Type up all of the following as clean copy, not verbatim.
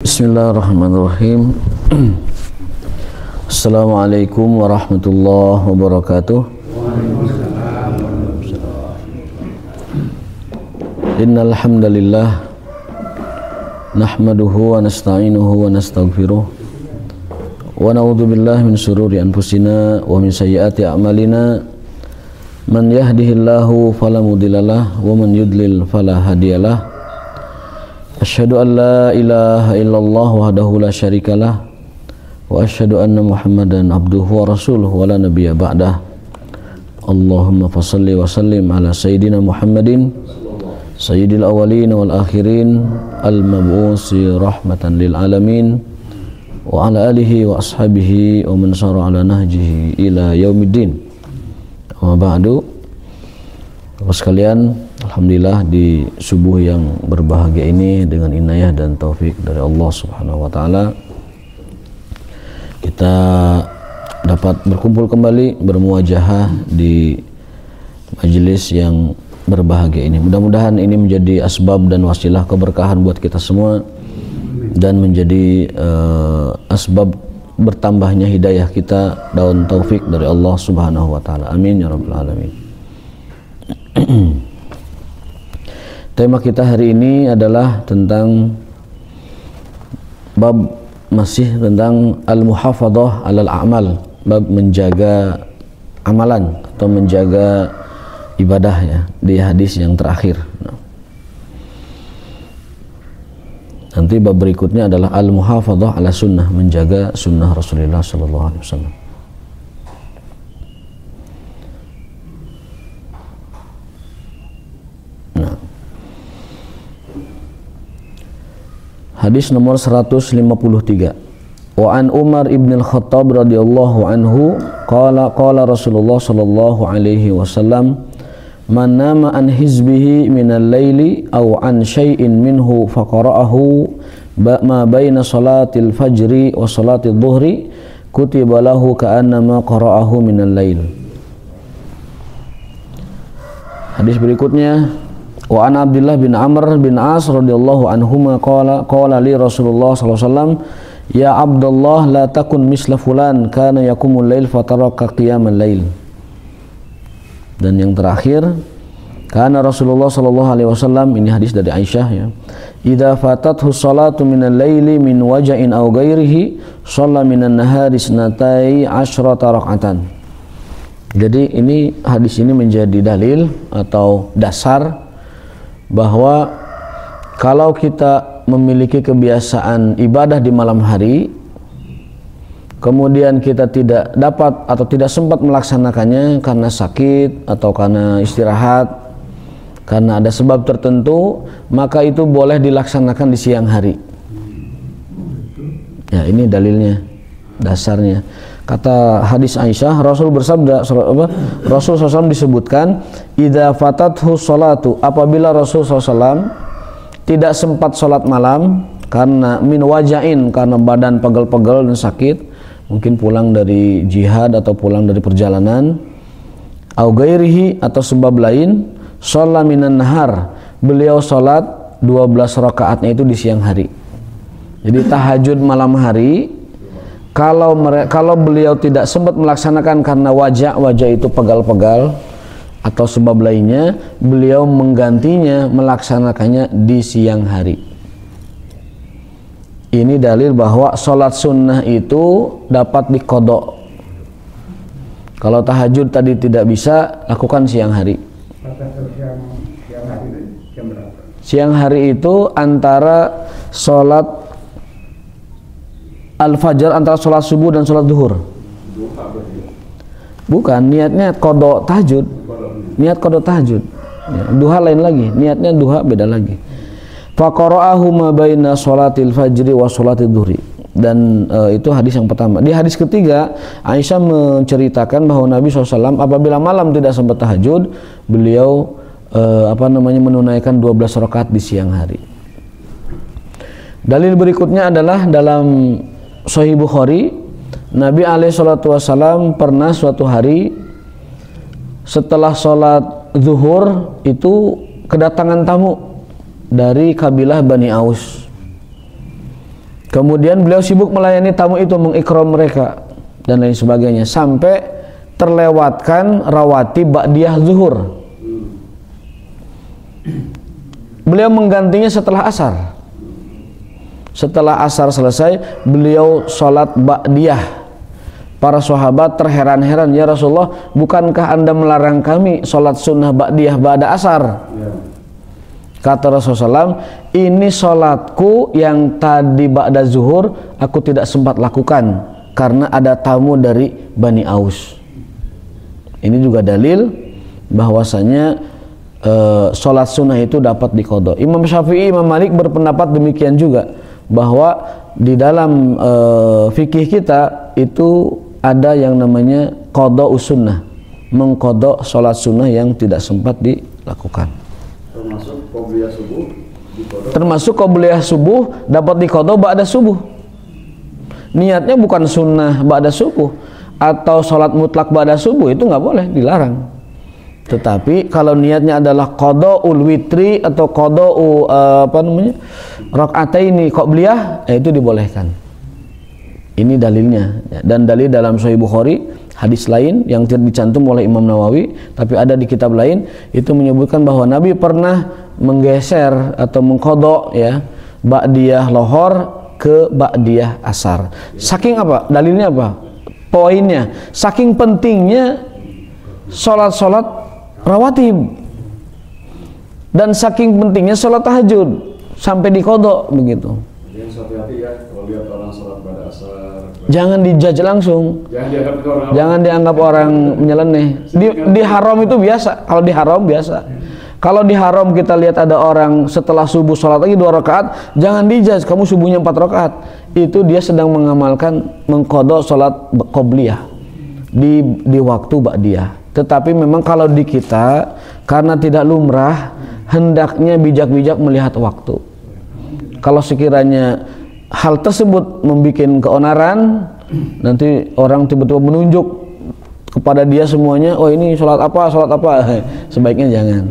Bismillahirrahmanirrahim. Assalamualaikum warahmatullahi wabarakatuh. Innal hamdalillah nahmaduhu wa nasta'inuhu wa nastaghfiruh wa na'udzu billahi min shururi anfusina wa min sayyiati a'malina. Man yahdihillahu fala mudhillalah wa man yudlil fala hadiyalah. Asyhadu an la ilaha illallah wahdahu la syarikalah wa asyhadu anna Muhammadan abduhu wa rasuluhu wa la nabiyya ba'dah. Allahumma fashalli wa sallim ala sayyidina Muhammadin sayyidil awwalin wal akhirin al-mab'usi rahmatan lil alamin wa ala alihi wa ashabihi wa man sara ala nahjihi ila yaumiddin. Wa ba'du. Bapak sekalian, alhamdulillah di subuh yang berbahagia ini dengan inayah dan taufik dari Allah Subhanahu wa taala kita dapat berkumpul kembali bermuajahah di majelis yang berbahagia ini. Mudah-mudahan ini menjadi asbab dan wasilah keberkahan buat kita semua dan menjadi asbab bertambahnya hidayah kita dan taufik dari Allah Subhanahu wa taala. Amin ya rabbal alamin. Tema kita hari ini adalah tentang bab masih tentang al-muhafadzah 'alal a'mal, bab menjaga amalan atau menjaga ibadah ya di hadis yang terakhir. Nanti bab berikutnya adalah al-muhafadzah 'ala sunnah, menjaga sunnah Rasulullah sallallahu alaihi wasallam. Hadis nomor 153. Wa an Umar ibn al-Khattab radhiyallahu anhu qala Rasulullah sallallahu alaihi wasallam man nama an hizbihi min al-laili aw an syai'in minhu faqara'ahu ma baina salatil fajri wa salatil dhuhri kutiba lahu ka'annama qara'ahu min al-lail. Hadis berikutnya, wa an Abdullah bin Amr bin As radhiyallahu anhuma qala li Rasulullah sallallahu alaihi wasallam ya Abdullah la takun misla fulan kana yaqumul lail fataraka qiyamal lail. Dan yang terakhir, kana Rasulullah sallallahu alaihi wasallam, ini hadis dari Aisyah ya, idza fatathu salatu minal laili min waja'in aw ghairihi shalla minan nahari isnatai asyrata rak'atan. Jadi ini hadis ini menjadi dalil atau dasar bahwa kalau kita memiliki kebiasaan ibadah di malam hari, kemudian kita tidak dapat atau tidak sempat melaksanakannya karena sakit atau karena istirahat, karena ada sebab tertentu, maka itu boleh dilaksanakan di siang hari. Ya, ini dalilnya, dasarnya. Kata hadis Aisyah, Rasul bersabda, Rasul SAW disebutkan, idza fatathu salatu, apabila Rasul SAW tidak sempat sholat malam karena min wajain, karena badan pegel-pegel dan sakit, mungkin pulang dari jihad atau pulang dari perjalanan, au ghairihi, atau sebab lain, shalla minan nahar, beliau sholat 12 rakaatnya itu di siang hari. Jadi tahajud malam hari, kalau beliau tidak sempat melaksanakan karena wajah itu pegal-pegal atau sebab lainnya, beliau menggantinya, melaksanakannya di siang hari. Ini dalil bahwa sholat sunnah itu dapat diqadha. Kalau tahajud tadi tidak bisa, lakukan siang hari. Siang hari itu antara sholat al-fajr, antara sholat subuh dan sholat duhur. Bukan, niatnya qadha tahajud. Niat qadha tahajud. Ya, duha lain lagi, niatnya duha beda lagi. Faqara'ahu ma baina sholatil fajri wa sholatil duhri. Dan itu hadis yang pertama. Di hadis ketiga, Aisyah menceritakan bahwa Nabi SAW apabila malam tidak sempat tahajud, beliau menunaikan 12 rakaat di siang hari. Dalil berikutnya adalah dalam Sahih Bukhari, Nabi SAW pernah suatu hari setelah sholat zuhur itu kedatangan tamu dari kabilah Bani Aus. Kemudian beliau sibuk melayani tamu itu, mengikram mereka dan lain sebagainya, sampai terlewatkan rawatib ba'diyah zuhur. Beliau menggantinya setelah asar. Setelah asar selesai, beliau sholat ba'diyah. Para sahabat terheran-heran, ya Rasulullah, bukankah Anda melarang kami sholat sunnah ba'diyah ba'da asar? Kata Rasulullah SAW, ini sholatku yang tadi ba'da zuhur aku tidak sempat lakukan karena ada tamu dari Bani Aus. Ini juga dalil bahwasanya sholat sunnah itu dapat diqadha. Imam Syafi'i, Imam Malik berpendapat demikian juga, bahwa di dalam fikih kita itu ada yang namanya qadha sunnah, mengqadha sholat sunnah yang tidak sempat dilakukan. Termasuk qobliyah subuh dapat diqadha ba'da subuh. Niatnya bukan sunnah ba'da subuh atau sholat mutlak ba'da subuh, itu nggak boleh, dilarang. Tetapi kalau niatnya adalah qadha'ul witri atau qadha'u raka'ataini qobliyah, itu dibolehkan. Ini dalilnya, dan dalil dalam Sahih Bukhari, hadis lain yang tidak dicantum oleh Imam Nawawi tapi ada di kitab lain, itu menyebutkan bahwa Nabi pernah menggeser atau mengqadha ya ba'diyah lohor ke ba'diyah asar. Saking apa? Dalilnya apa? Poinnya, saking pentingnya sholat-sholat rawatib dan saking pentingnya sholat tahajud sampai diqadha begitu. Yang hati-hati ya, kalau lihat orang sholat pada asar, jangan dijudge langsung, jangan dianggap orang menyeleneh. Di haram itu biasa, kalau di haram biasa. Kalau di haram kita lihat ada orang setelah subuh sholat lagi 2 rakaat, jangan dijudge, kamu subuhnya 4 rakaat. Itu dia sedang mengamalkan mengqadha sholat qobliyah di waktu ba'diyah. Tetapi memang kalau di kita, karena tidak lumrah, hendaknya bijak-bijak melihat waktu. Kalau sekiranya hal tersebut membuat keonaran, nanti orang tiba-tiba menunjuk kepada dia semuanya, oh ini sholat apa, sebaiknya jangan.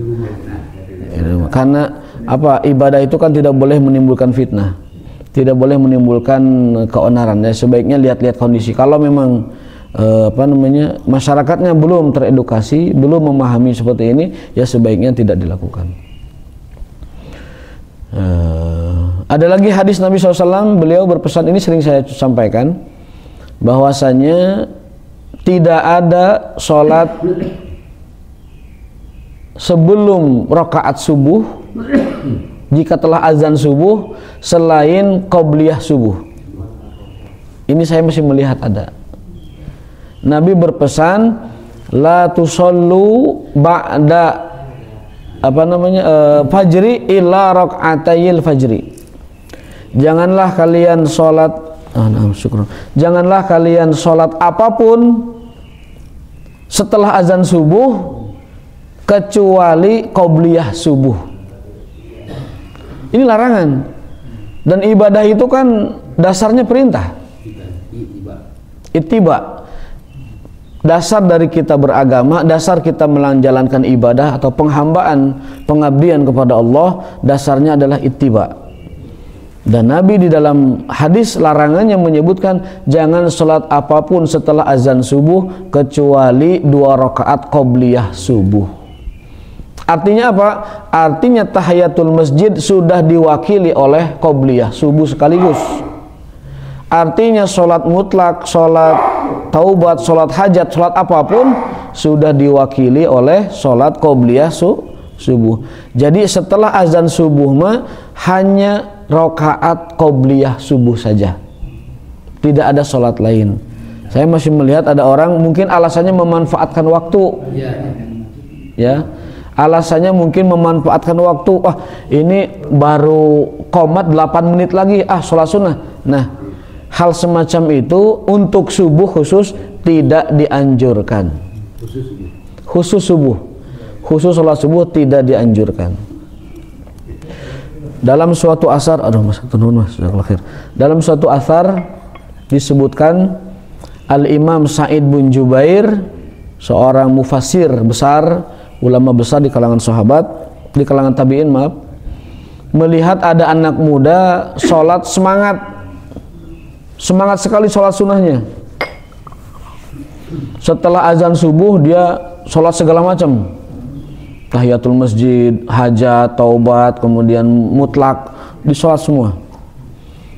Karena apa, ibadah itu kan tidak boleh menimbulkan fitnah, tidak boleh menimbulkan keonaran. Ya, sebaiknya lihat-lihat kondisi. Kalau memang masyarakatnya belum teredukasi, belum memahami seperti ini, ya sebaiknya tidak dilakukan. Ada lagi hadis Nabi SAW, beliau berpesan, ini sering saya sampaikan, bahwasanya tidak ada sholat sebelum rakaat subuh jika telah azan subuh selain qobliyah subuh. Ini saya masih melihat ada. Nabi berpesan, la tusallu ba'da fajri illa raka'atayil fajri. Janganlah kalian sholat janganlah kalian sholat apapun setelah azan subuh kecuali qobliyah subuh. Ini larangan, dan ibadah itu kan dasarnya perintah, ittiba. Dasar dari kita beragama, dasar kita menjalankan ibadah atau penghambaan, pengabdian kepada Allah, dasarnya adalah ittiba. Dan Nabi di dalam hadis larangannya menyebutkan jangan sholat apapun setelah azan subuh kecuali 2 rakaat qobliyah subuh. Artinya apa? Artinya tahiyatul masjid sudah diwakili oleh qobliyah subuh sekaligus. Artinya sholat mutlak, sholat taubat, sholat hajat, sholat apapun sudah diwakili oleh sholat qobliyah subuh. Jadi setelah azan subuh mah hanya rakaat qobliyah subuh saja, tidak ada sholat lain. Saya masih melihat ada orang mungkin alasannya memanfaatkan waktu, ya, alasannya mungkin memanfaatkan waktu. Ini baru qomat 8 menit lagi, sholat sunnah. Nah, hal semacam itu untuk subuh khusus tidak dianjurkan. Khusus subuh, khusus sholat subuh tidak dianjurkan. Dalam suatu asar, dalam suatu asar disebutkan Al-Imam Sa'id bin Jubair, seorang mufassir besar, ulama besar di kalangan sahabat, di kalangan tabi'in, melihat ada anak muda sholat semangat semangat sekali sholat sunnahnya. Setelah azan subuh dia sholat segala macam, tahiyatul masjid, hajat, taubat, kemudian mutlak, disolat semua.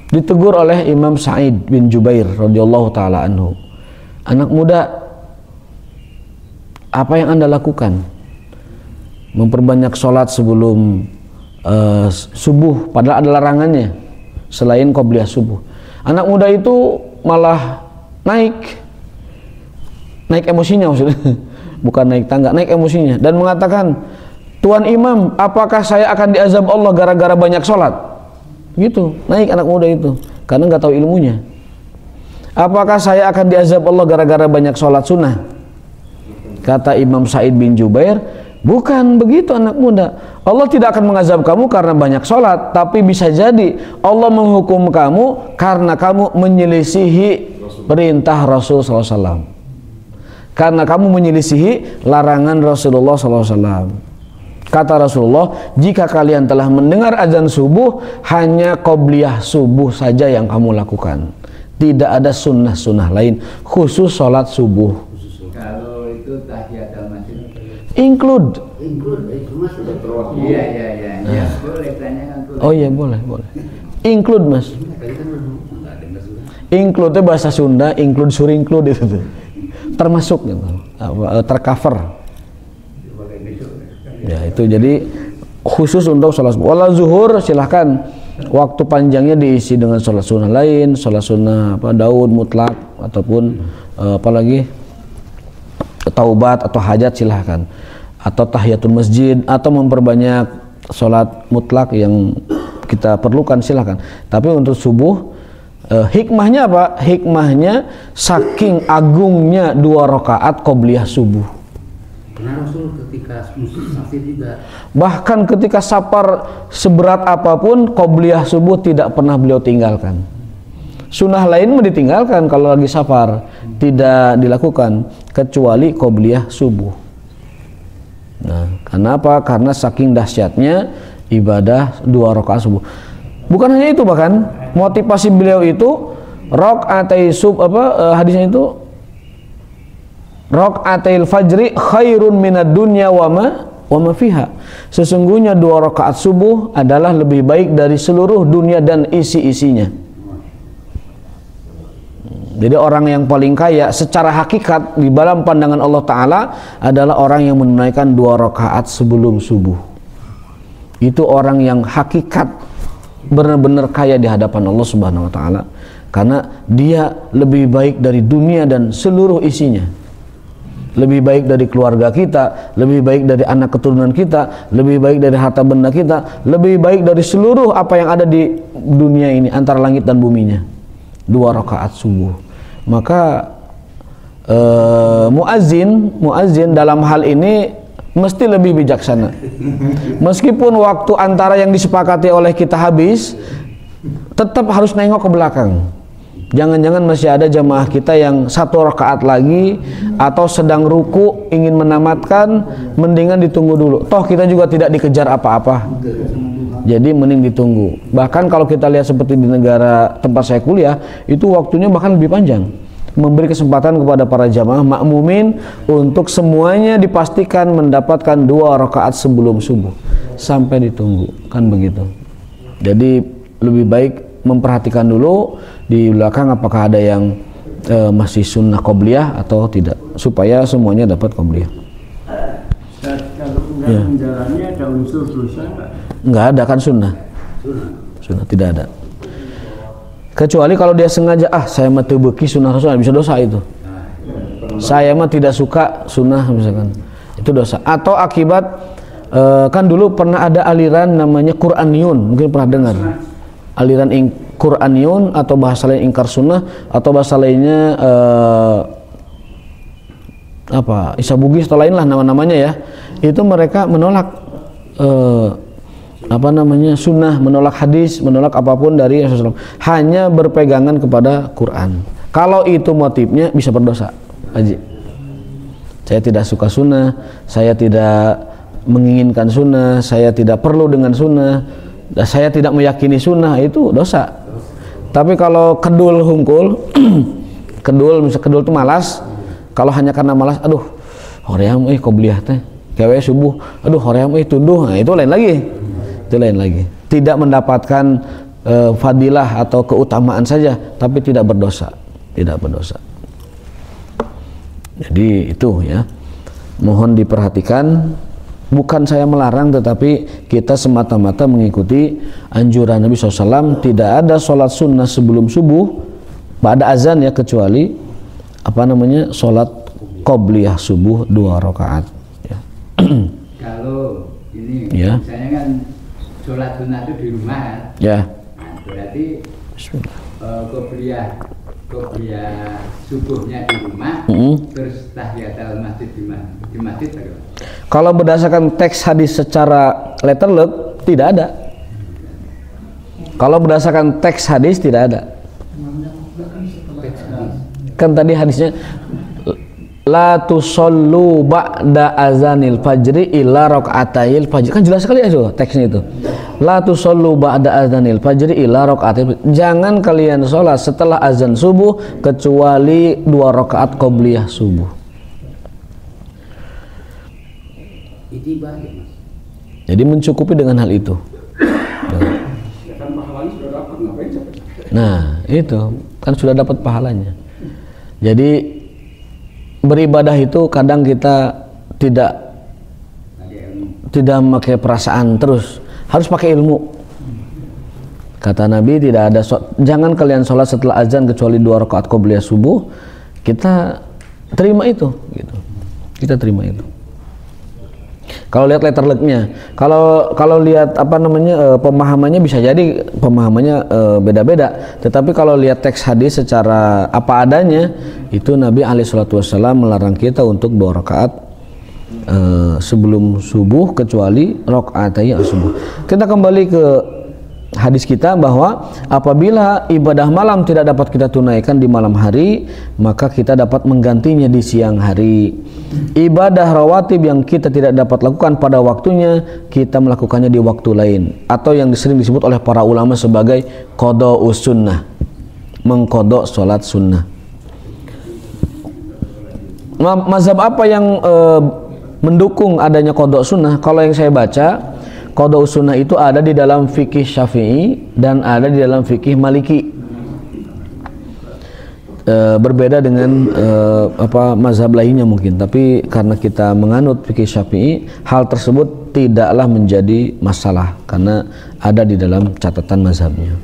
Ditegur oleh Imam Sa'id bin Jubair radhiyallahu taala anhu, anak muda, apa yang Anda lakukan? Memperbanyak sholat sebelum subuh, padahal ada larangannya selain qobliyah subuh. Anak muda itu malah naik emosinya maksudnya, bukan naik tangga, naik emosinya, dan mengatakan, Tuan Imam, apakah saya akan diazab Allah gara-gara banyak sholat? Gitu, naik anak muda itu, karena nggak tahu ilmunya. Apakah saya akan diazab Allah gara-gara banyak sholat sunnah? Kata Imam Sa'id bin Jubair, bukan begitu anak muda. Allah tidak akan mengazab kamu karena banyak sholat, tapi bisa jadi Allah menghukum kamu karena kamu menyelisihi perintah Rasul SAW. Karena kamu menyelisihi larangan Rasulullah SAW. Kata Rasulullah, jika kalian telah mendengar azan subuh, hanya qobliyah subuh saja yang kamu lakukan. Tidak ada sunnah-sunnah lain, khusus sholat subuh. Kalau itu tahiyatul masjid Include. itu masuk. Iya. Boleh tanyakan tuh. Oh iya, boleh. Include, Mas. Include itu bahasa Sunda, include include itu tuh. Termasuk gitu, tercover. Ya itu jadi khusus untuk sholat subuh. Wala zuhur silahkan, waktu panjangnya diisi dengan sholat sunnah lain, sholat sunnah Daud mutlak ataupun apalagi taubat atau hajat silahkan, atau tahiyatul masjid, atau memperbanyak sholat mutlak yang kita perlukan silahkan. Tapi untuk subuh, hikmahnya apa? Hikmahnya saking agungnya 2 rakaat qobliyah subuh. Karena Rasul ketika musafir juga, bahkan ketika safar seberat apapun, qobliyah subuh tidak pernah beliau tinggalkan. Sunnah lain ditinggalkan kalau lagi safar, tidak dilakukan kecuali qobliyah subuh. Nah, kenapa? Karena saking dahsyatnya ibadah 2 rakaat subuh. Bukan hanya itu, bahkan motivasi beliau itu hadisnya itu rakaatil fajri khairun minad dunya wa ma fiha. Sesungguhnya 2 rakaat subuh adalah lebih baik dari seluruh dunia dan isi-isinya. Jadi orang yang paling kaya secara hakikat di dalam pandangan Allah Ta'ala adalah orang yang menunaikan 2 rakaat sebelum subuh. Itu orang yang hakikat benar-benar kaya di hadapan Allah Subhanahu wa Ta'ala, karena dia lebih baik dari dunia dan seluruh isinya. Lebih baik dari keluarga kita, lebih baik dari anak keturunan kita, lebih baik dari harta benda kita, lebih baik dari seluruh apa yang ada di dunia ini antara langit dan buminya. 2 rakaat subuh. Maka muazzin dalam hal ini mesti lebih bijaksana. Meskipun waktu antara yang disepakati oleh kita habis, tetap harus nengok ke belakang. Jangan-jangan masih ada jamaah kita yang 1 rakaat lagi atau sedang ruku ingin menamatkan, mendingan ditunggu dulu. Toh kita juga tidak dikejar apa-apa. Jadi mending ditunggu. Bahkan kalau kita lihat seperti di negara tempat saya kuliah, itu waktunya bahkan lebih panjang. Memberi kesempatan kepada para jamaah makmumin untuk semuanya dipastikan mendapatkan 2 rakaat sebelum subuh sampai ditunggu, kan begitu. Jadi lebih baik memperhatikan dulu di belakang apakah ada yang masih sunnah qobliyah atau tidak, supaya semuanya dapat qobliyah. kalau enggak menjalannya ada unsur dosa Enggak ada kan sunnah? Sunnah tidak ada. Kecuali kalau dia sengaja, saya mah teu beuki sunnah Rasul, bisa dosa itu. Saya mah tidak suka sunnah misalkan, itu dosa. Atau akibat kan dulu pernah ada aliran namanya Qur'aniyun, mungkin pernah dengar. Aliran Qur'aniyun atau bahasa lain ingkar sunnah, atau bahasa lainnya Isabugis atau lain lah nama-namanya ya. Itu mereka menolak sunnah, menolak hadis, menolak apapun dari Rasulullah, hanya berpegangan kepada Quran. Kalau itu motifnya bisa berdosa, Haji. Saya tidak suka sunnah, saya tidak menginginkan sunnah, saya tidak perlu dengan sunnah, dan saya tidak meyakini sunnah, itu dosa. Tapi kalau kedul hungkul, misal kedul itu malas, kalau hanya karena malas, aduh hoream qobliyah teh gawe subuh, aduh hoream tunduh, nah itu lain lagi. Tidak mendapatkan fadilah atau keutamaan saja, tapi tidak berdosa. Jadi itu ya, mohon diperhatikan. Bukan saya melarang, tetapi kita semata-mata mengikuti anjuran Nabi SAW. Tidak ada sholat sunnah sebelum subuh pada azan ya, kecuali sholat qobliyah subuh 2 rakaat ya. Kalau ini ya. misalnya kan sholat sunnah itu di rumah ya, nah, berarti qobliyah subuhnya di rumah, terus tahiyatul masjid di masjid bagaimana? Kalau berdasarkan teks hadis secara letterlek tidak ada. Kalau berdasarkan teks hadis tidak ada. Kan tadi hadisnya la tusallu ba'da azanil fajri illa raka'atayil fajr. Kan jelas sekali itu teksnya itu. La tusallu ba'da azanil fajri illa raka'atayil fajr. Jangan kalian sholat setelah azan subuh kecuali 2 rakaat qobliyah subuh. Itibah ya Mas. Jadi mencukupi dengan hal itu. Ya kan pahalanya sudah dapat, ngapain capek-capek? Nah, itu kan sudah dapat pahalanya. Jadi beribadah itu kadang kita tidak memakai perasaan terus, harus pakai ilmu. Kata Nabi, tidak ada jangan kalian sholat setelah azan kecuali 2 rakaat qobliyah subuh. Kita terima itu gitu. Kita terima itu. Kalau lihat letterleknya, kalau lihat pemahamannya bisa jadi pemahamannya beda-beda. Tetapi kalau lihat teks hadis secara apa adanya, itu Nabi SAW melarang kita untuk 2 rakaat sebelum subuh kecuali rakaatnya subuh. Kita kembali ke hadis kita bahwa apabila ibadah malam tidak dapat kita tunaikan di malam hari, maka kita dapat menggantinya di siang hari. Ibadah rawatib yang kita tidak dapat lakukan pada waktunya, kita melakukannya di waktu lain, atau yang sering disebut oleh para ulama sebagai qada'us sunnah, mengqada' sholat sunnah. Mazhab apa yang mendukung adanya qada' sunnah? Kalau yang saya baca, qada'us sunnah itu ada di dalam fikih Syafi'i dan ada di dalam fikih Maliki. Berbeda dengan mazhab lainnya mungkin, tapi karena kita menganut fikih Syafi'i, hal tersebut tidaklah menjadi masalah karena ada di dalam catatan mazhabnya.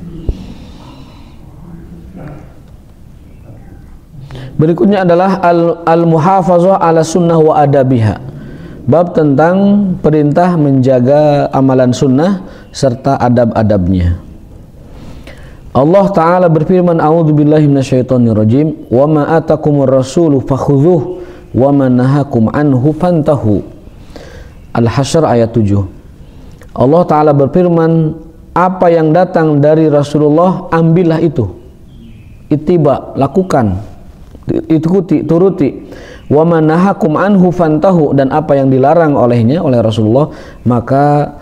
Berikutnya adalah al-muhafazah ala sunnah wa adabiha. Bab tentang perintah menjaga amalan sunnah serta adab-adabnya. Allah Ta'ala berfirman, a'udzubillahi minasyaitonirrajim, wa ma atakumur rasulu fakhudhuh wa ma nahakum anhu fantahu. Al-Hasyr ayat 7. Allah Ta'ala berfirman, apa yang datang dari Rasulullah ambillah itu, ittiba, lakukan, ikuti, turuti. Wa ma nahakum anhu fantahu, dan apa yang dilarang olehnya, oleh Rasulullah, maka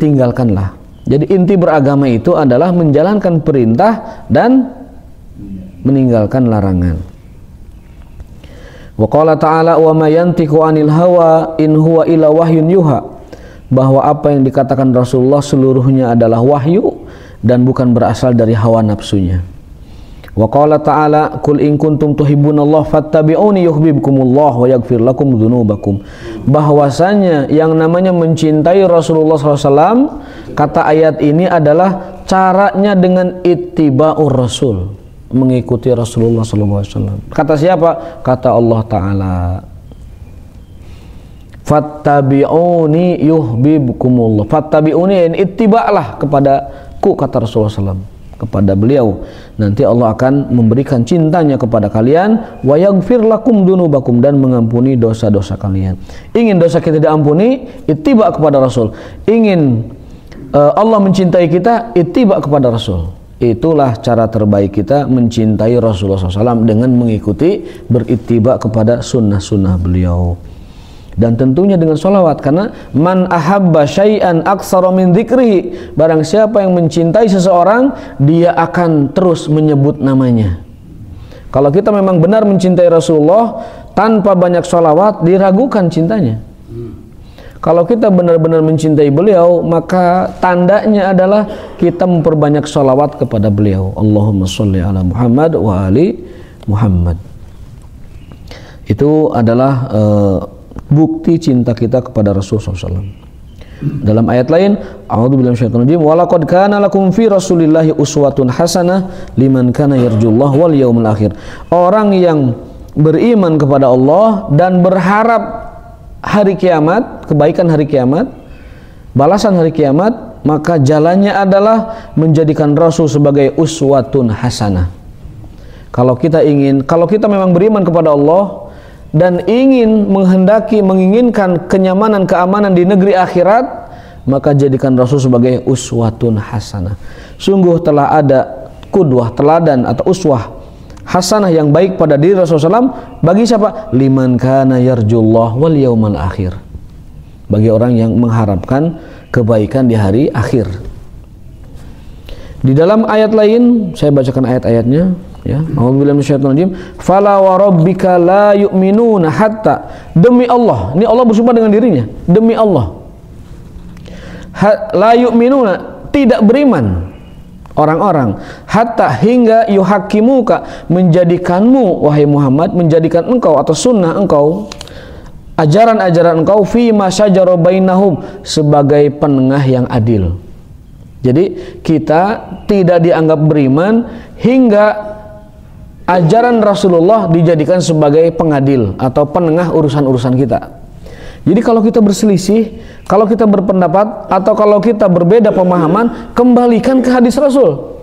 tinggalkanlah. Jadi inti beragama itu adalah menjalankan perintah dan meninggalkan larangan. Wa qala ta'ala wa ma yantiqu 'anil hawa in huwa illa wahyun yuha, bahwa apa yang dikatakan Rasulullah seluruhnya adalah wahyu dan bukan berasal dari hawa nafsunya. Wa qala ta'ala qul in kuntum tuhibbunallaha fattabi'uni yuhibbukumullah wa yaghfir lakum dzunubakum, bahwasanya yang namanya mencintai Rasulullah SAW, kata ayat ini adalah caranya dengan ittiba'ur rasul, mengikuti Rasulullah SAW. Kata siapa? Kata Allah Ta'ala, fattabi'uni yuhibbukumullah. Fattabi'uni, ittiba'lah kepadaku, kata Rasulullah SAW, kepada beliau, nanti Allah akan memberikan cintanya kepada kalian, wa yaghfir lakum dzunubakum, dan mengampuni dosa-dosa kalian. Ingin dosa kita diampuni, ittiba kepada Rasul. Ingin Allah mencintai kita, ittiba kepada Rasul. Itulah cara terbaik kita mencintai Rasulullah SAW, dengan mengikuti, berittiba kepada sunnah-sunnah beliau. Dan tentunya dengan sholawat, karena man ahabba syai'an aktsara min dzikrihi, barang siapa yang mencintai seseorang, dia akan terus menyebut namanya. Kalau kita memang benar mencintai Rasulullah, tanpa banyak sholawat diragukan cintanya. Kalau kita benar-benar mencintai beliau, maka tandanya adalah kita memperbanyak sholawat kepada beliau. Allahumma sholli ala Muhammad wa ali Muhammad. Itu adalah bukti cinta kita kepada Rasulullah SAW. Dalam ayat lain, a'udzubillahi minasyaitonir rajim, walaqad kana lakum fi rasulillahi uswatun hasanah liman kana yarjullaha wal yaumil akhir. Orang yang beriman kepada Allah dan berharap hari kiamat, kebaikan hari kiamat, balasan hari kiamat, maka jalannya adalah menjadikan Rasul sebagai uswatun hasanah. Kalau kita memang beriman kepada Allah dan menginginkan kenyamanan, keamanan di negeri akhirat, maka jadikan Rasul sebagai uswatun hasanah. Sungguh telah ada qudwah, teladan atau uswah hasanah yang baik pada diri Rasulullah SAW bagi siapa? Liman kana yarjullah wal yaumal akhir. Bagi orang yang mengharapkan kebaikan di hari akhir. Di dalam ayat lain, saya bacakan ayat-ayatnya, ya. A'udzubillahi minasyaitonir rajim. Fala wa rabbika la yu'minuna hatta, demi Allah, ini Allah bersumpah dengan dirinya, demi Allah. La yu'minuna, tidak beriman orang-orang, hatta hingga yuhakimuka, menjadikanmu wahai Muhammad, menjadikan engkau atau sunnah engkau, ajaran-ajaran engkau, fi ma syajara bainahum, sebagai penengah yang adil. Jadi kita tidak dianggap beriman hingga ajaran Rasulullah dijadikan sebagai pengadil atau penengah urusan-urusan kita. Jadi kalau kita berselisih, kalau kita berpendapat, atau kalau kita berbeda pemahaman, kembalikan ke hadis Rasul.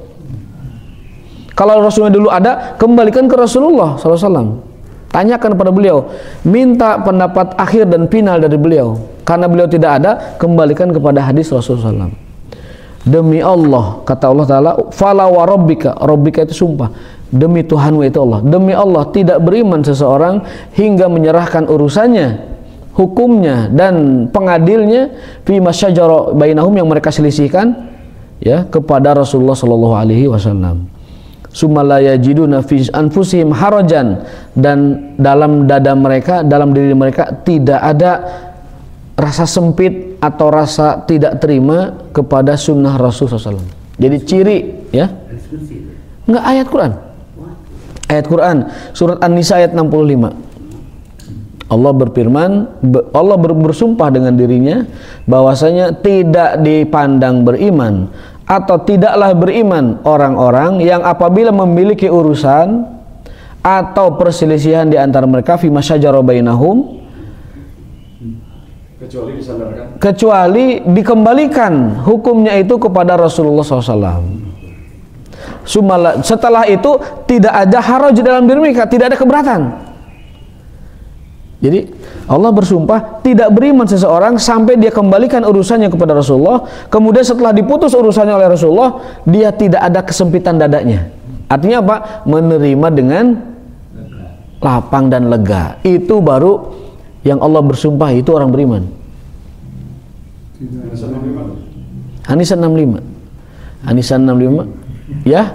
Kalau Rasulnya dulu ada, kembalikan ke Rasulullah SAW. Tanyakan kepada beliau, minta pendapat akhir dan final dari beliau. Karena beliau tidak ada, kembalikan kepada hadis Rasulullah SAW. Demi Allah, kata Allah Ta'ala, fala wa rabbika, rabbika itu sumpah, demi Tuhanmu itu Allah, demi Allah tidak beriman seseorang hingga menyerahkan urusannya, hukumnya dan pengadilnya, fi masyajara bainahum, yang mereka selisihkan, ya, kepada Rasulullah sallallahu alaihi wasallam. Summa la yajiduna fi anfusihim harajan, dan dalam dada mereka, dalam diri mereka tidak ada rasa sempit atau rasa tidak terima kepada sunnah Rasul SAW. Jadi ciri, ya, enggak, ayat Quran, ayat Quran surat An-Nisa ayat 65. Allah berfirman, Allah bersumpah dengan dirinya bahwasanya tidak dipandang beriman atau tidaklah beriman orang-orang yang apabila memiliki urusan atau perselisihan di antara mereka, fi masyajara bainahum, kecuali dikembalikan hukumnya itu kepada Rasulullah SAW. Setelah itu tidak ada haraj dalam diri mereka, tidak ada keberatan. Jadi Allah bersumpah tidak beriman seseorang sampai dia kembalikan urusannya kepada Rasulullah. Kemudian setelah diputus urusannya oleh Rasulullah, dia tidak ada kesempitan dadanya. Artinya apa? Menerima dengan lapang dan lega. Itu baru yang Allah bersumpah, itu orang beriman. An-Nisa 65. An-Nisa 65. Ya?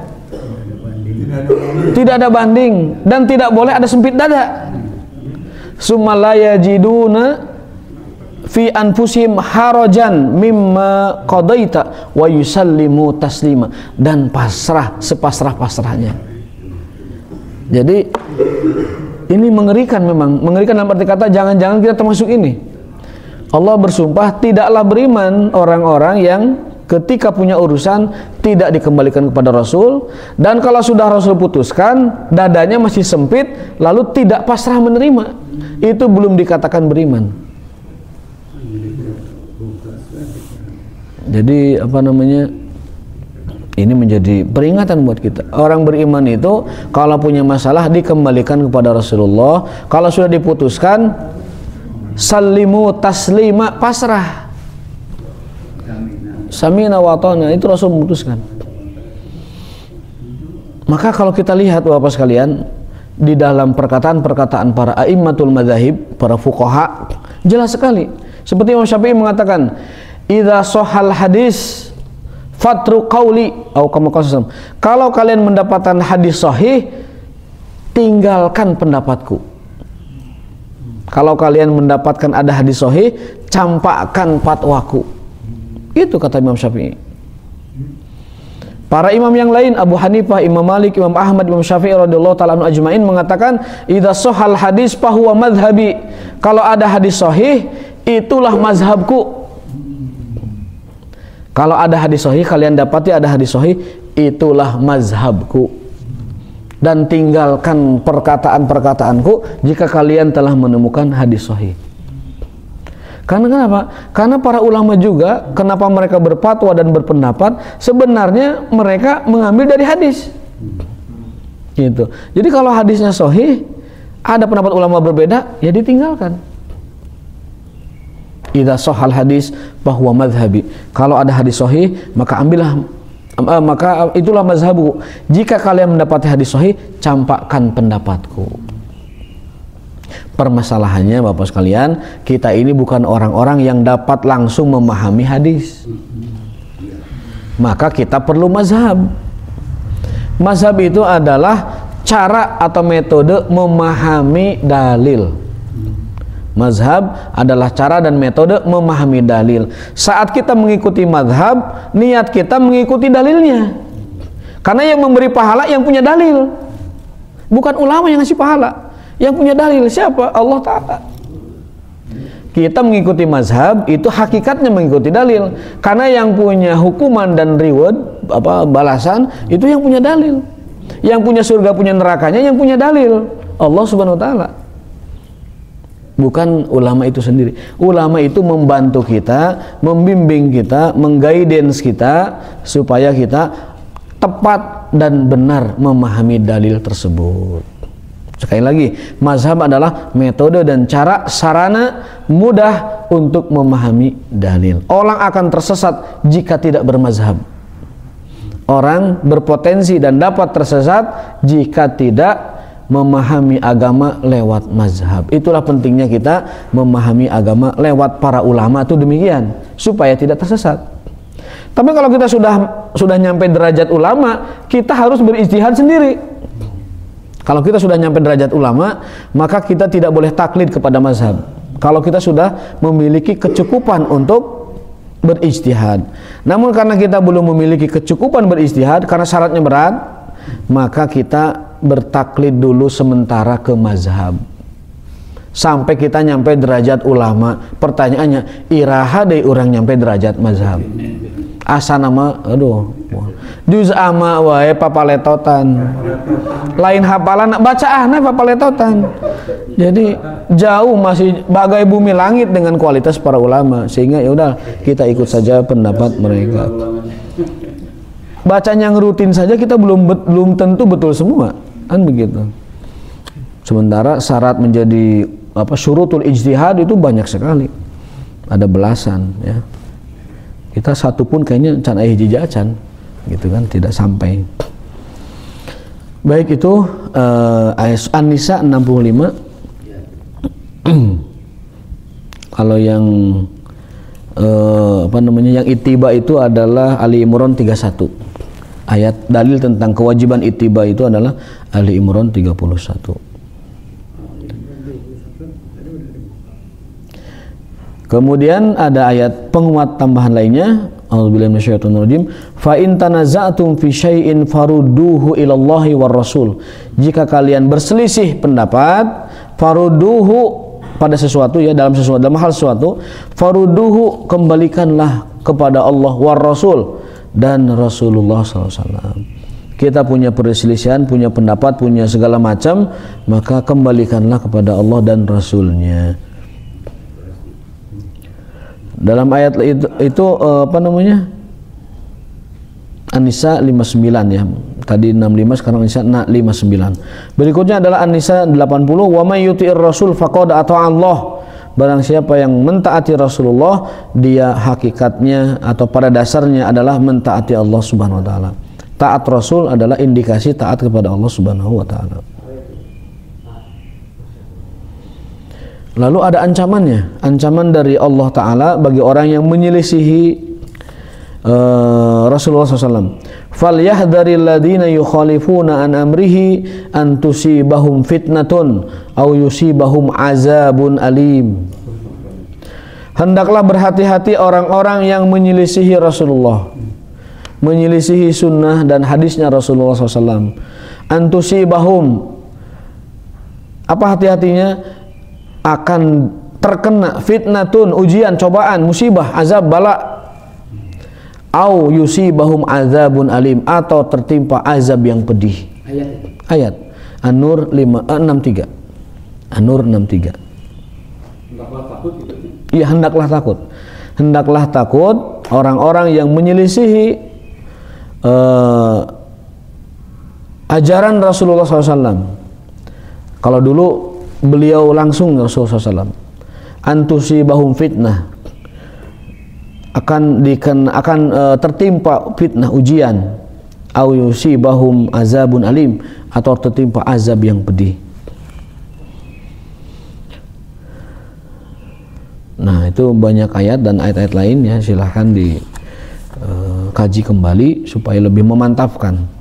Tidak ada banding dan tidak boleh ada sempit dada. Summa la yajiduna fi anfusihim harajan mimma qadaita wa yusallimu taslima, dan pasrah sepasrah-pasrahnya. Jadi ini mengerikan, memang mengerikan dalam arti kata jangan-jangan kita termasuk ini. Allah bersumpah tidaklah beriman orang-orang yang ketika punya urusan tidak dikembalikan kepada Rasul, dan kalau sudah Rasul putuskan dadanya masih sempit lalu tidak pasrah menerima, itu belum dikatakan beriman. Jadi apa namanya, ini menjadi peringatan buat kita. Orang beriman itu kalau punya masalah dikembalikan kepada Rasulullah, kalau sudah diputuskan sallimu taslima, pasrah, samina wa ta'na, itu Rasul memutuskan. Maka kalau kita lihat Bapak sekalian, di dalam perkataan-perkataan para a'immatul madzhab, para fuqaha, Jelas sekali. Seperti Imam Syafi'i mengatakan, "Idza shahhal hadis fatru qauli," kalau kalian mendapatkan hadis sahih, tinggalkan pendapatku. Kalau kalian mendapatkan ada hadis sahih, campakkan fatwaku. Itu kata Imam Syafi'i. Para imam yang lain, Abu Hanifah, Imam Malik, Imam Ahmad, Imam Syafi'i radhiyallahu ta'ala anhu ajma'in mengatakan, idza shahhal hadis fahuwa madhhabi. Kalau ada hadis sahih, itulah mazhabku. Kalau ada hadis sahih, kalian dapati ada hadis sahih, itulah mazhabku. Dan tinggalkan perkataan-perkataanku jika kalian telah menemukan hadis sahih. Karena kenapa? Karena para ulama juga, kenapa mereka berfatwa dan berpendapat, sebenarnya mereka mengambil dari hadis. Gitu. Jadi kalau hadisnya sahih, ada pendapat ulama berbeda, ya ditinggalkan. Idza shahhal hadis bahwa madhhabi. Kalau ada hadis sahih, maka ambillah, maka itulah mazhabku. Jika kalian mendapati hadis sahih, campakkan pendapatku. Permasalahannya Bapak sekalian, kita ini bukan orang-orang yang dapat langsung memahami hadis. Maka kita perlu mazhab. Mazhab itu adalah cara atau metode memahami dalil. Mazhab adalah cara dan metode memahami dalil. Saat kita mengikuti mazhab, niat kita mengikuti dalilnya. Karena yang memberi pahala yang punya dalil, bukan ulama yang ngasih pahala. Yang punya dalil siapa? Allah Ta'ala. Kita mengikuti mazhab itu hakikatnya mengikuti dalil, karena yang punya hukuman dan reward, balasan, itu yang punya dalil. Yang punya surga, punya nerakanya yang punya dalil, Allah Subhanahu Wa Ta'ala. Bukan ulama itu sendiri. Ulama itu membantu kita, membimbing kita, mengguidance kita supaya kita tepat dan benar memahami dalil tersebut. Sekali lagi, mazhab adalah metode dan cara, sarana mudah untuk memahami dalil. Orang akan tersesat jika tidak bermazhab. Orang berpotensi dan dapat tersesat jika tidak memahami agama lewat mazhab. Itulah pentingnya kita memahami agama lewat para ulama, itu demikian, supaya tidak tersesat. Tapi kalau kita sudah nyampe derajat ulama, kita harus berijtihad sendiri. Kalau kita sudah nyampe derajat ulama, maka kita tidak boleh taklid kepada mazhab. Kalau kita sudah memiliki kecukupan untuk berijtihad. Namun karena kita belum memiliki kecukupan berijtihad, karena syaratnya berat, maka kita bertaklid dulu sementara ke mazhab. Sampai kita nyampe derajat ulama. Pertanyaannya, iraha deh orang nyampe derajat mazhab. Asa nama, aduh, juz ama wae papaletotan, lain hafalan bacaan papaletotan. Jadi jauh, masih bagai bumi langit dengan kualitas para ulama, sehingga ya udah kita ikut saja pendapat mereka. Bacaan yang rutin saja kita belum tentu betul semua, kan begitu. Sementara syarat menjadi syurutul ijtihad itu banyak sekali, ada belasan ya. Kita satu pun kayaknya can aya hiji jacan gitu kan, tidak sampai. Baik, itu An-Nisa 65. Kalau yang yang ittiba itu adalah Ali Imran 31. Ayat dalil tentang kewajiban ittiba itu adalah Ali Imran 31. Kemudian ada ayat penguat tambahan lainnya, a'udzubillahi minasyaitonirrajim, fa in tanaza'tum fi syai'in farudduhu ilallahi war rasul. Jika kalian berselisih pendapat, farudduhu pada sesuatu ya, dalam hal sesuatu, farudduhu kembalikanlah kepada Allah war rasul dan Rasulullah SAW. Kita punya perselisihan, punya pendapat, punya segala macam, maka kembalikanlah kepada Allah dan Rasulnya. Dalam ayat itu An-Nisa 59 ya. Tadi 65, sekarang An-Nisa 59. Berikutnya adalah An-Nisa 80, wa may yuti'ir rasul faqad ata'a Allah. Barang siapa yang mentaati Rasulullah, dia hakikatnya atau pada dasarnya adalah mentaati Allah Subhanahu wa taala. Taat Rasul adalah indikasi taat kepada Allah Subhanahu wa taala. Lalu ada ancamannya, ancaman dari Allah Ta'ala bagi orang yang menyelisihi Rasulullah SAW. Falyahdharil ladzina yukhalifuna an amrihi an tusibahum fitnatun aw yusibahum azabun alim. Hendaklah berhati-hati orang-orang yang menyelisihi Rasulullah, menyelisihi sunnah dan hadisnya Rasulullah SAW. An tusibahum, apa hati-hatinya? Akan terkena fitnatun, ujian, cobaan, musibah, azab, bala. Au yusibahum azabun alim, atau tertimpa azab yang pedih. Ayat An-Nur 63. An-Nur 63. Hendaklah takut gitu. Iya, hendaklah takut. Hendaklah takut orang-orang yang menyelisihi ajaran Rasulullah SAW. Kalau dulu beliau langsung Rasulullah SAW, antusibahum fitnah, akan tertimpa fitnah, ujian, au yusibahum azabun alim, atau tertimpa azab yang pedih. Nah, itu banyak ayat dan ayat-ayat lain ya, silahkan dikaji kembali supaya lebih memantapkan.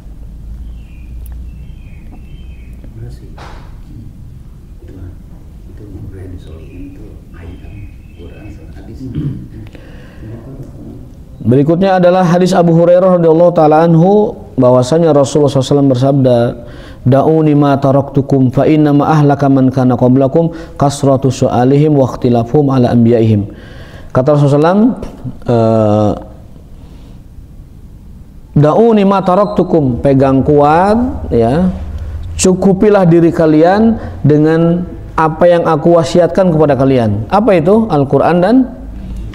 Berikutnya adalah hadis Abu Hurairah radhiyallahu taala anhu, bahwasanya Rasulullah SAW bersabda, "Da'uni ma taraktukum fa inna ma ahlaka man kana qablakum kasratu su'alihim wa ikhtilafuhum ala anbiya'ihim." Kata Rasulullah SAW, "Da'uni ma taraktukum," pegang kuat ya, cukupilah diri kalian dengan apa yang aku wasiatkan kepada kalian. Apa itu? Al-Quran dan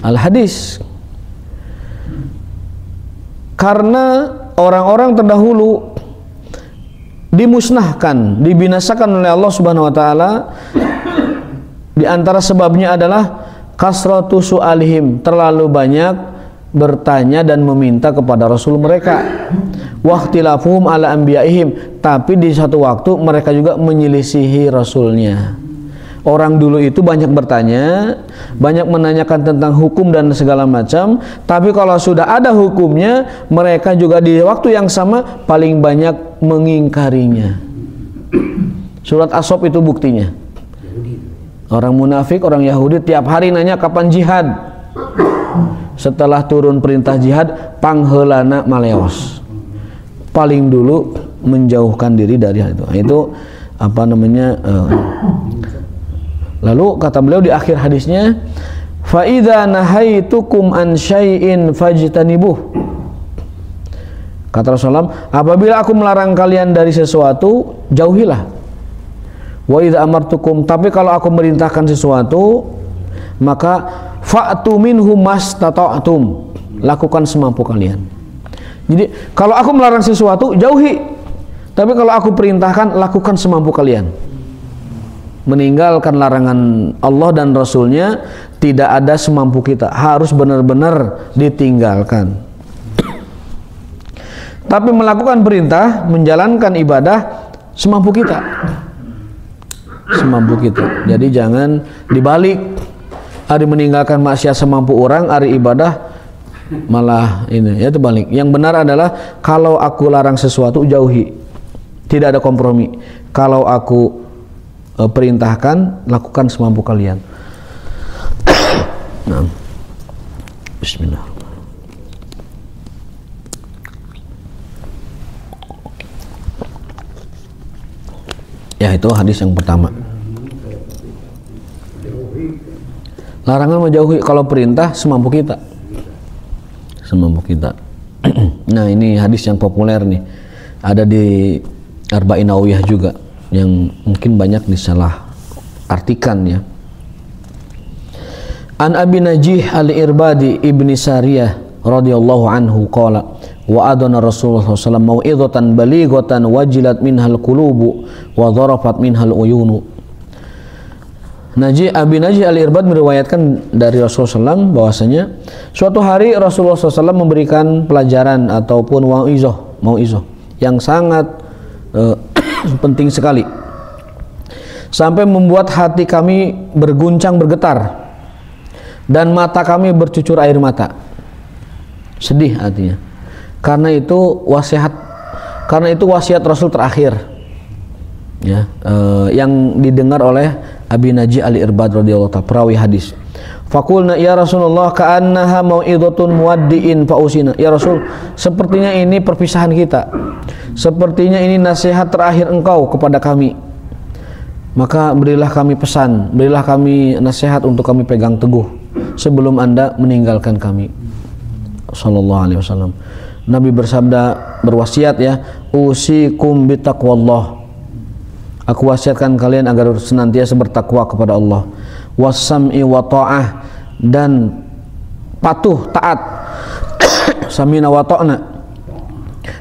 Al-Hadis. Karena orang-orang terdahulu dimusnahkan, dibinasakan oleh Allah Subhanahu wa taala. Di antara sebabnya adalah kasratu su'alihim, terlalu banyak bertanya dan meminta kepada Rasul mereka. Waqtilafuhum ala anbiya'ihim, tapi di satu waktu mereka juga menyelisihi Rasulnya. Orang dulu itu banyak bertanya, banyak menanyakan tentang hukum dan segala macam, tapi kalau sudah ada hukumnya, mereka juga di waktu yang sama paling banyak mengingkarinya. Surat As-Saff itu buktinya. Orang munafik, orang Yahudi tiap hari nanya kapan jihad. Setelah turun perintah jihad, pangheulana maleos. Paling dulu menjauhkan diri dari hal itu. Itu apa namanya? Lalu kata beliau di akhir hadisnya, fa idza nahaitukum an syai'in fajtanibuh. Kata Rasulullah, apabila aku melarang kalian dari sesuatu, jauhilah. Wa idza amartukum, tapi kalau aku merintahkan sesuatu, maka fa'tu minhu mastata'tum, lakukan semampu kalian. Jadi kalau aku melarang sesuatu, jauhi. Tapi kalau aku perintahkan, lakukan semampu kalian. Meninggalkan larangan Allah dan Rasulnya tidak ada semampu kita, harus benar-benar ditinggalkan. Tapi melakukan perintah, menjalankan ibadah semampu kita, semampu kita. Jadi jangan dibalik, hari meninggalkan maksiat semampu orang, hari ibadah malah ini, ya terbalik. Yang benar adalah kalau aku larang sesuatu, jauhi, tidak ada kompromi. Kalau aku perintahkan, lakukan semampu kalian. Nah, Bismillah. Ya, itu hadis yang pertama. Larangan menjauhi, kalau perintah semampu kita, semampu kita. Nah, ini hadis yang populer nih, ada di Arba'in Nawawiyah juga, yang mungkin banyak disalah artikan ya. An Abi Najih al-Irbadi ibni Sariyah radhiyallahu anhu qala wa adana Rasulullah SAW mau'izatan balighatan wajilat minhal qulubu wa dharafat minhal uyunu. Abi Najih al-Irbad meriwayatkan dari Rasulullah SAW bahwasanya suatu hari Rasulullah SAW memberikan pelajaran ataupun mau'izah yang sangat penting sekali, sampai membuat hati kami berguncang bergetar dan mata kami bercucur air mata. Sedih hatinya. Karena itu wasiat Rasul terakhir. Ya, yang didengar oleh Abi Naji Al-Irbad radhiyallahu ta'ala, perawi hadis. Faqulna ya Rasulullah ka'annaha mau'idhatun muwaddi'in fausina. Ya Rasul, sepertinya ini perpisahan kita. Sepertinya ini nasihat terakhir engkau kepada kami. Maka berilah kami pesan, berilah kami nasihat untuk kami pegang teguh sebelum Anda meninggalkan kami. Sallallahu alaihi wasallam. Nabi bersabda, berwasiat ya, usikum bitaqwallah. Aku wasiatkan kalian agar senantiasa bertakwa kepada Allah. Wasam'i wa ta'ah, dan patuh taat. Samina wa ta'na.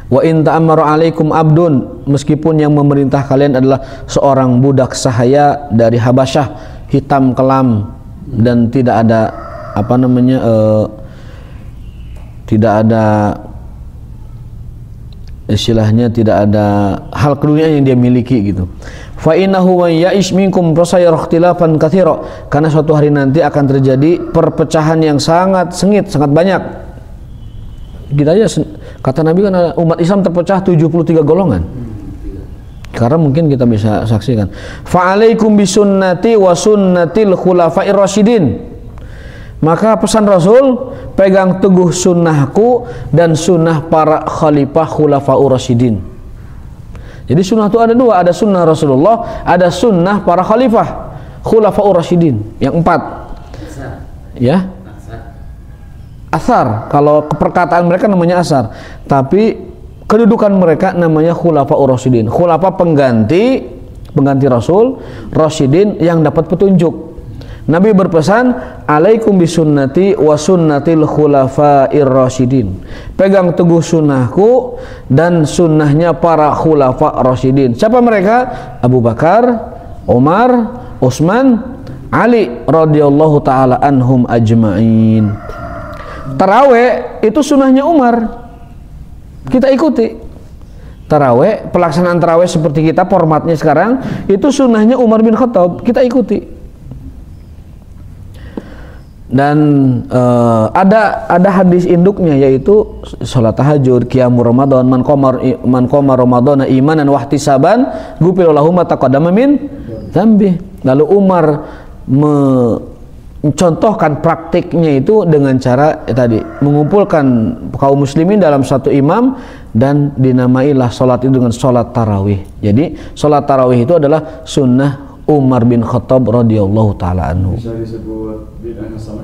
Wa in ta'ammara alaikum abdun, meskipun yang memerintah kalian adalah seorang budak sahaya dari Habasyah, hitam kelam dan tidak ada tidak ada istilahnya, tidak ada hal keduniaan yang dia miliki gitu. Fa innahu wa ya'ish minkum fasayara ikhtilafan katsira, karena suatu hari nanti akan terjadi perpecahan yang sangat sengit, sangat banyak. Kita aja kata Nabi kan umat Islam terpecah 73 golongan. Karena mungkin kita bisa saksikan. Fa alaikum bisunnati wa sunnatil khulafa'ir rasyidin. Maka pesan Rasul, pegang teguh sunnahku dan sunnah para khalifah khulafa'ur rasyidin. Jadi sunnah itu ada dua, ada sunnah Rasulullah, ada sunnah para khalifah khulafa'ur rasyidin yang 4. Ya. Asar, kalau perkataan mereka namanya asar, tapi kedudukan mereka namanya khulafa'ur rasyidin. Khulafa pengganti Rasul, rasyidin yang dapat petunjuk. Nabi berpesan, alaikum bisunnati wa sunnatil khulafa'ir rasyidin. Pegang teguh sunnahku dan sunnahnya para khulafa rasyidin. Siapa mereka? Abu Bakar, Umar, Utsman, Ali radhiyallahu taala anhum ajma'in. Tarawih itu sunnahnya Umar. Kita ikuti. Tarawih, pelaksanaan tarawih seperti kita formatnya sekarang, itu sunnahnya Umar bin Khattab. Kita ikuti. Dan ada hadis induknya, yaitu salat tahajud, qiyamul Ramadan, man qama Ramadhana imanan wa ihtisaban ghufira lahu ma taqaddama min dzambi. Lalu Umar mencontohkan praktiknya itu dengan cara tadi mengumpulkan kaum muslimin dalam satu imam dan dinamailah salat itu dengan salat tarawih. Jadi salat tarawih itu adalah sunnah Umar bin Khattab radhiyallahu taala anhu. Bisa disebut bid'ah hasanah?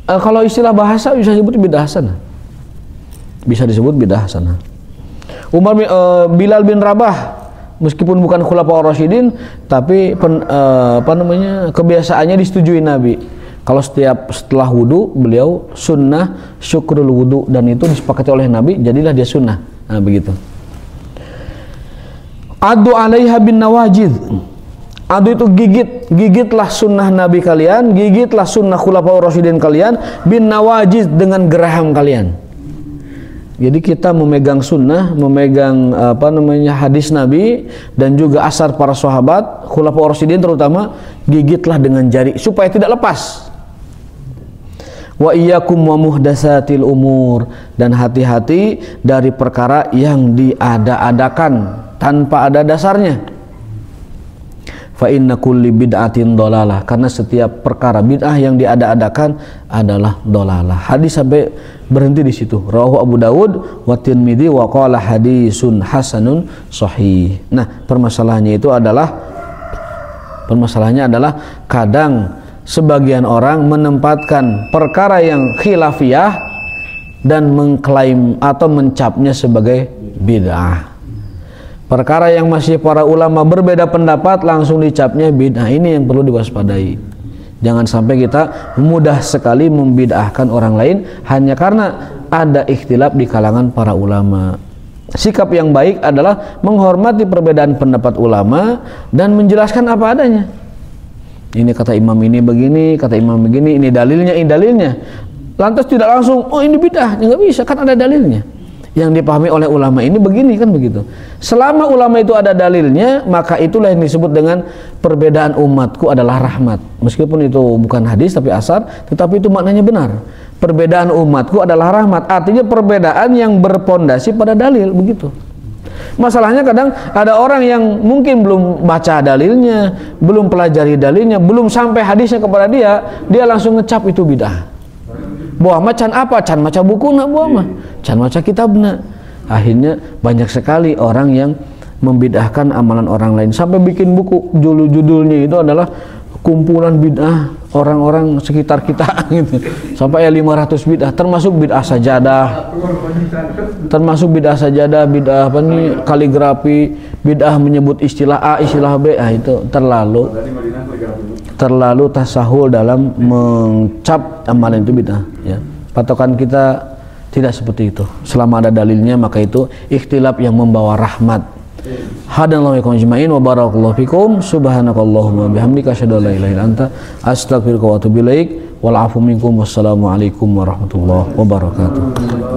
Kalau istilah bahasa bisa disebut bid'ah hasanah. Bisa disebut bid'ah hasanah. Bilal bin Rabah meskipun bukan khulafaur rasyidin, tapi kebiasaannya disetujui Nabi. Kalau setelah wudu beliau sunnah syukrul wudu, dan itu disepakati oleh Nabi, jadilah dia sunnah. Nah, begitu. Adu 'alaiha bin nawajid. Adu itu gigitlah sunnah Nabi kalian, gigitlah sunnah khulafaur rasyidin kalian bin nawajid, dengan geraham kalian. Jadi kita memegang sunnah, memegang hadis Nabi dan juga asar para sahabat khulafaur rasyidin terutama, gigitlah dengan jari supaya tidak lepas. Wa iyyakum wa muhdatsatil umur, dan hati-hati dari perkara yang diada-adakan tanpa ada dasarnya. Fa inna kulli bid'atin dolalah, karena setiap perkara bid'ah yang diada-adakan adalah dolalah. Hadis sampai berhenti di situ. Rawahu Abu Dawud wa Tirmidzi wa qala hadisun hasanun sahih. Nah, permasalahannya adalah kadang sebagian orang menempatkan perkara yang khilafiyah dan mengklaim atau mencapnya sebagai bid'ah. Perkara yang masih para ulama berbeda pendapat langsung dicapnya bid'ah. Ini yang perlu diwaspadai. Jangan sampai kita mudah sekali membid'ahkan orang lain hanya karena ada ikhtilaf di kalangan para ulama. Sikap yang baik adalah menghormati perbedaan pendapat ulama dan menjelaskan apa adanya. Ini kata imam ini begini, kata imam begini, ini dalilnya, ini dalilnya. Lantas tidak langsung, oh ini bid'ah, nggak bisa, kan ada dalilnya. Yang dipahami oleh ulama ini begini kan begitu. Selama ulama itu ada dalilnya, maka itulah yang disebut dengan perbedaan umatku adalah rahmat. Meskipun itu bukan hadis tapi asar, tetapi itu maknanya benar. Perbedaan umatku adalah rahmat. Artinya perbedaan yang berpondasi pada dalil, begitu. Masalahnya kadang ada orang yang mungkin belum baca dalilnya, belum pelajari dalilnya, belum sampai hadisnya kepada dia langsung ngecap itu bid'ah. Buah macan apa? Can maca buku nak buah mah. Can maca kitab nak. Akhirnya banyak sekali orang yang membid'ahkan amalan orang lain sampai bikin buku judulnya itu adalah kumpulan bid'ah orang-orang sekitar kita gitu. Sampai 500 bid'ah termasuk bid'ah sajadah. Termasuk bid'ah sajadah, bid'ah apa nih kaligrafi, bid'ah menyebut istilah A, istilah B. Itu terlalu tasahul dalam mencap amalan itu bid'ah ya. Patokan kita tidak seperti itu. Selama ada dalilnya maka itu ikhtilaf yang membawa rahmat. Hadanallahu ikum ajma'in wa barakallahu fikum. Subhanakallahumma bihamdika asyhadu an la ilaha illa anta astaghfiruka wa atubu ilaik. Wal afu minkum. Wassalamu alaikum warahmatullahi wabarakatuh.